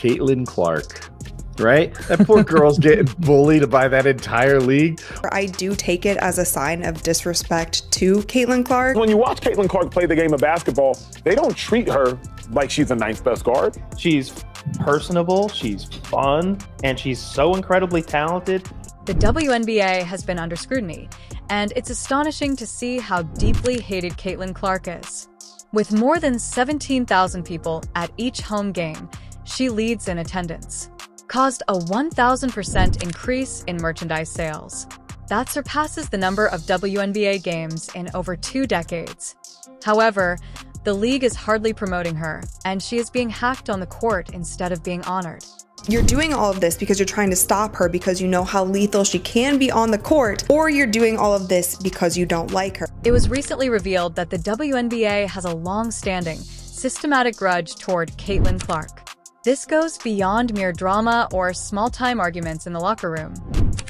Caitlin Clark. Right? That poor girl's getting bullied by that entire league. I do take it as a sign of disrespect to Caitlin Clark. When you watch Caitlin Clark play the game of basketball, they don't treat her like she's the ninth best guard. She's personable, she's fun, and she's so incredibly talented. The WNBA has been under scrutiny, and it's astonishing to see how deeply hated Caitlin Clark is. With more than 17,000 people at each home game, she leads in attendance. Caused a 1,000% increase in merchandise sales. That surpasses the number of WNBA games in over 2 decades. However, the league is hardly promoting her, and she is being hacked on the court instead of being honored. You're doing all of this because you're trying to stop her because you know how lethal she can be on the court, or you're doing all of this because you don't like her. It was recently revealed that the WNBA has a long-standing, systematic grudge toward Caitlin Clark. This goes beyond mere drama or small-time arguments in the locker room.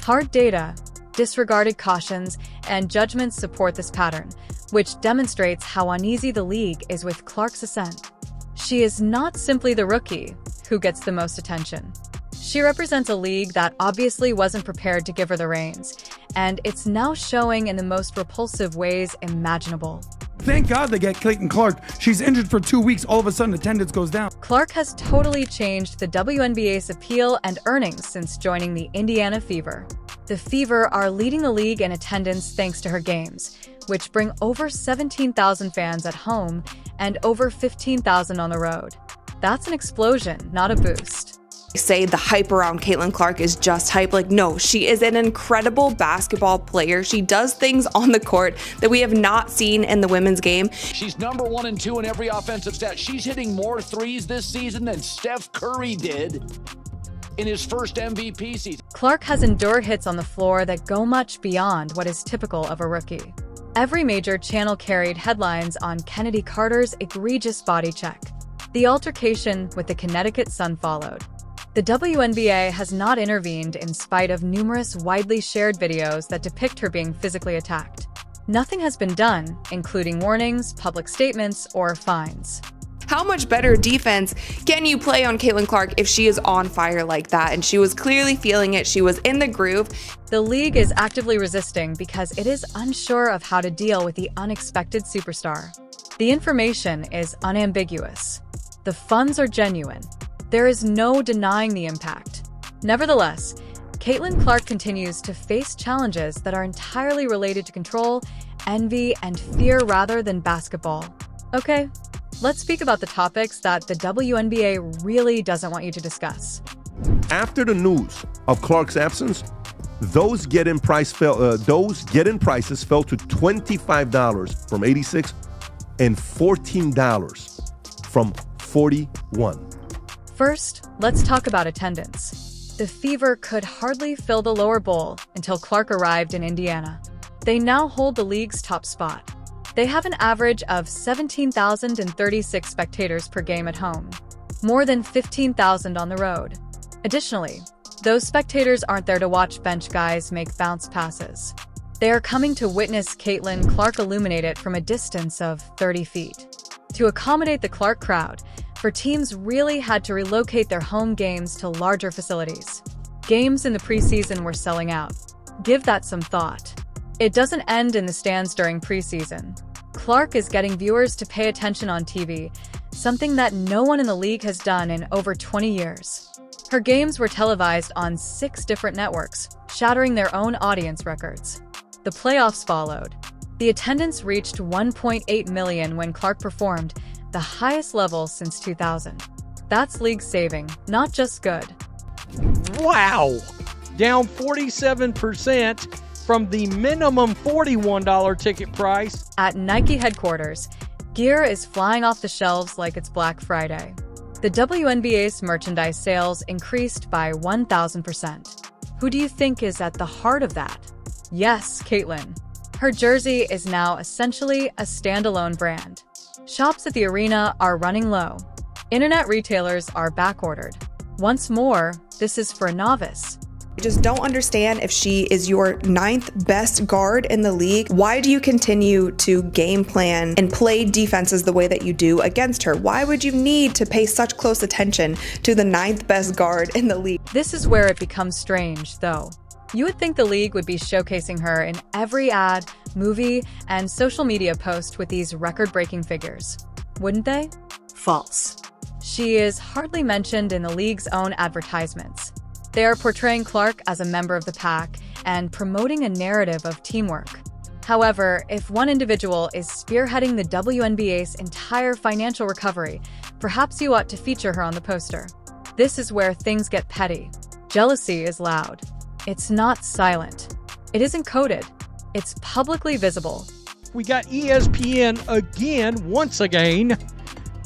Hard data, disregarded cautions, and judgments support this pattern, which demonstrates how uneasy the league is with Clark's ascent. She is not simply the rookie who gets the most attention. She represents a league that obviously wasn't prepared to give her the reins, and it's now showing in the most repulsive ways imaginable. Thank God they get Caitlin Clark. She's injured for 2 weeks. All of a sudden, attendance goes down. Clark has totally changed the WNBA's appeal and earnings since joining the Indiana Fever. The Fever are leading the league in attendance thanks to her games, which bring over 17,000 fans at home and over 15,000 on the road. That's an explosion, not a boost. Say the hype around Caitlin Clark is just hype. Like, no, she is an incredible basketball player. She does things on the court that we have not seen in the women's game. She's number 1 and 2 in every offensive stat. She's hitting more threes this season than Steph Curry did in his first MVP season. Clark has endured hits on the floor that go much beyond what is typical of a rookie. Every major channel carried headlines on Kennedy Carter's egregious body check. The altercation with the Connecticut Sun followed. The WNBA has not intervened in spite of numerous widely shared videos that depict her being physically attacked. Nothing has been done, including warnings, public statements, or fines. How much better defense can you play on Caitlin Clark if she is on fire like that? And she was clearly feeling it. She was in the groove. The league is actively resisting because it is unsure of how to deal with the unexpected superstar. The information is unambiguous. The funds are genuine. There is no denying the impact. Nevertheless, Caitlin Clark continues to face challenges that are entirely related to control, envy, and fear rather than basketball. Okay, let's speak about the topics that the WNBA really doesn't want you to discuss. After the news of Clark's absence, those get-in prices fell to $25 from $86 and $14 from $41. First, let's talk about attendance. The Fever could hardly fill the lower bowl until Clark arrived in Indiana. They now hold the league's top spot. They have an average of 17,036 spectators per game at home, more than 15,000 on the road. Additionally, those spectators aren't there to watch bench guys make bounce passes. They are coming to witness Caitlin Clark illuminate it from a distance of 30 feet. To accommodate the Clark crowd, teams really had to relocate their home games to larger facilities. Games in the preseason were selling out. Give that some thought. It doesn't end in the stands during preseason. Clark is getting viewers to pay attention on TV, something that no one in the league has done in over 20 years. Her games were televised on 6 different networks, shattering their own audience records. The playoffs followed. The attendance reached 1.8 million when Clark performed, the highest level since 2000. That's league-saving, not just good. Wow! Down 47% from the minimum $41 ticket price. At Nike headquarters, gear is flying off the shelves like it's Black Friday. The WNBA's merchandise sales increased by 1,000%. Who do you think is at the heart of that? Yes, Caitlin. Her jersey is now essentially a standalone brand. Shops at the arena are running low. Internet retailers are backordered. Once more, this is for a novice. I just don't understand if she is your 9th best guard in the league. Why do you continue to game plan and play defenses the way that you do against her? Why would you need to pay such close attention to the 9th best guard in the league? This is where it becomes strange, though. You would think the league would be showcasing her in every ad, movie, and social media post with these record-breaking figures, wouldn't they? False. She is hardly mentioned in the league's own advertisements. They are portraying Clark as a member of the pack and promoting a narrative of teamwork. However, if one individual is spearheading the WNBA's entire financial recovery, perhaps you ought to feature her on the poster. This is where things get petty. Jealousy is loud. It's not silent. It isn't coded. It's publicly visible. We got ESPN once again,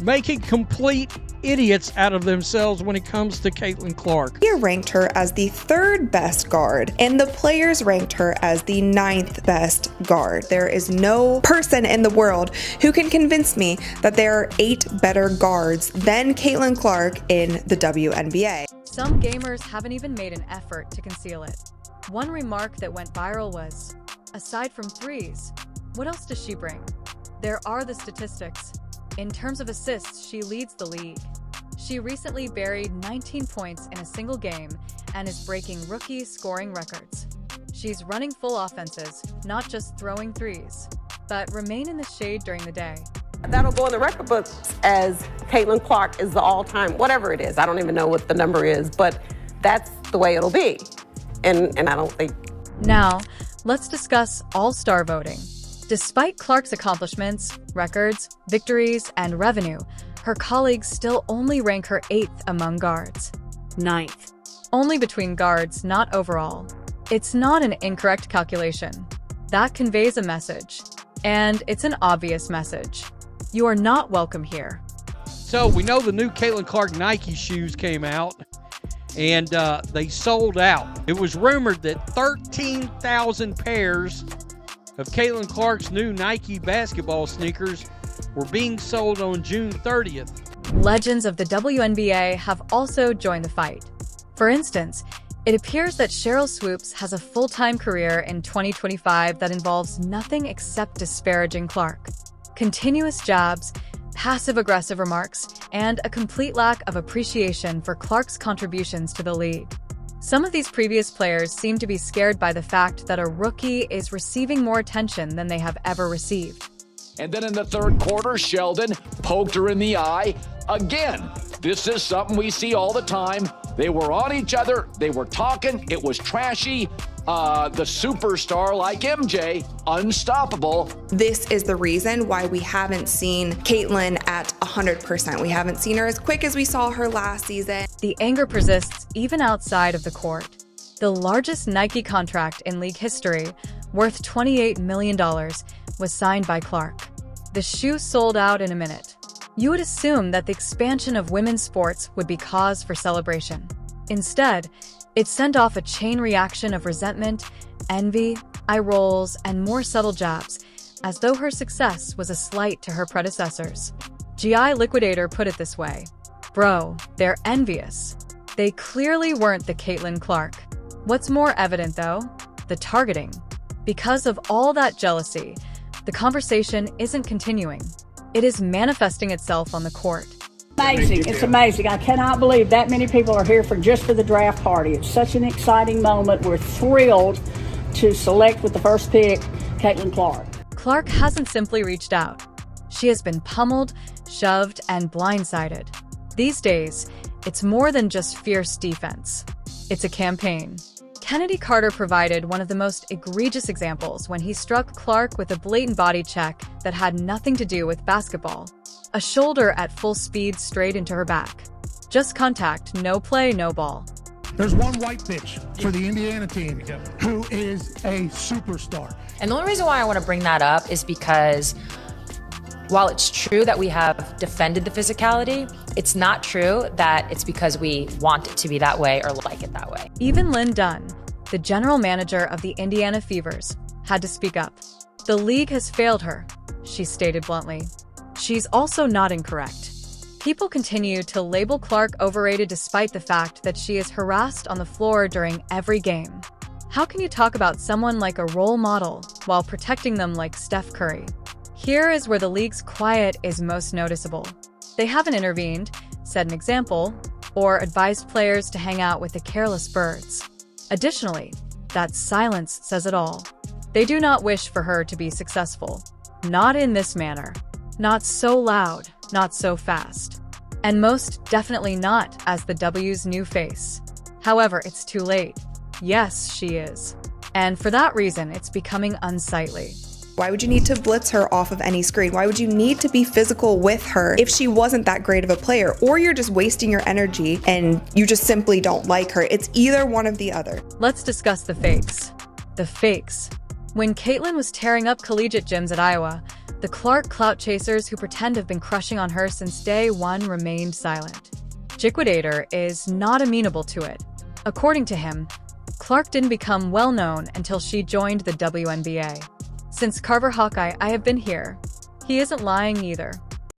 making complete idiots out of themselves when it comes to Caitlin Clark. We ranked her as the 3rd best guard, and the players ranked her as the 9th best guard. There is no person in the world who can convince me that there are 8 better guards than Caitlin Clark in the WNBA. Some gamers haven't even made an effort to conceal it. One remark that went viral was, aside from threes, what else does she bring? There are the statistics. In terms of assists, she leads the league. She recently buried 19 points in a single game and is breaking rookie scoring records. She's running full offenses, not just throwing threes, but remain in the shade during the day. That'll go in the record books as Caitlin Clark is the all-time, whatever it is. I don't even know what the number is, but that's the way it'll be. And I don't think... Now, let's discuss AllStar Voting. Despite Clark's accomplishments, records, victories, and revenue, her colleagues still only rank her 8th among guards. 9th. Only between guards, not overall. It's not an incorrect calculation. That conveys a message. And it's an obvious message. You are not welcome here. So we know the new Caitlin Clark Nike shoes came out, and they sold out. It was rumored that 13,000 pairs of Caitlin Clark's new Nike basketball sneakers were being sold on June 30th. Legends of the WNBA have also joined the fight. For instance, it appears that Sheryl Swoopes has a full-time career in 2025 that involves nothing except disparaging Clark. Continuous jabs, passive-aggressive remarks, and a complete lack of appreciation for Clark's contributions to the league. Some of these previous players seem to be scared by the fact that a rookie is receiving more attention than they have ever received. And then in the 3rd quarter, Sheldon poked her in the eye again. This is something we see all the time. They were on each other. They were talking. It was trashy. The superstar like MJ, unstoppable. This is the reason why we haven't seen Caitlin at 100%. We haven't seen her as quick as we saw her last season. The anger persists even outside of the court. The largest Nike contract in league history, worth $28 million, was signed by Clark. The shoe sold out in a minute. You would assume that the expansion of women's sports would be cause for celebration. Instead, it sent off a chain reaction of resentment, envy, eye rolls, and more subtle jabs, as though her success was a slight to her predecessors. GI Liquidator put it this way, "Bro, they're envious. They clearly weren't the Caitlin Clark." What's more evident, though? The targeting. Because of all that jealousy, the conversation isn't continuing. It is manifesting itself on the court. Amazing. It's amazing. I cannot believe that many people are here for the draft party. It's such an exciting moment. We're thrilled to select with the first pick, Caitlin Clark. Clark hasn't simply reached out. She has been pummeled, shoved, and blindsided. These days, it's more than just fierce defense. It's a campaign. Kennedy Carter provided one of the most egregious examples when he struck Clark with a blatant body check that had nothing to do with basketball. A shoulder at full speed straight into her back. Just contact, no play, no ball. There's one white bitch for the Indiana team who is a superstar. And the only reason why I want to bring that up is because while it's true that we have defended the physicality, it's not true that it's because we want it to be that way or like it that way. Even Lynn Dunn, the general manager of the Indiana Fevers, had to speak up. The league has failed her, she stated bluntly. She's also not incorrect. People continue to label Clark overrated despite the fact that she is harassed on the floor during every game. How can you talk about someone like a role model while protecting them like Steph Curry? Here is where the league's quiet is most noticeable. They haven't intervened, set an example, or advised players to hang out with the careless birds. Additionally, that silence says it all. They do not wish for her to be successful. Not in this manner. Not so loud, not so fast. And most definitely not as the W's new face. However, it's too late. Yes, she is. And for that reason, it's becoming unsightly. Why would you need to blitz her off of any screen? Why would you need to be physical with her if she wasn't that great of a player? Or you're just wasting your energy and you just simply don't like her. It's either one of the other. Let's discuss the fakes. The fakes. When Caitlin was tearing up collegiate gyms at Iowa, the Clark clout chasers who pretend have been crushing on her since day one remained silent. Jiquidator is not amenable to it. According to him, Clark didn't become well-known until she joined the WNBA. Since Carver Hawkeye, I have been here. He isn't lying either.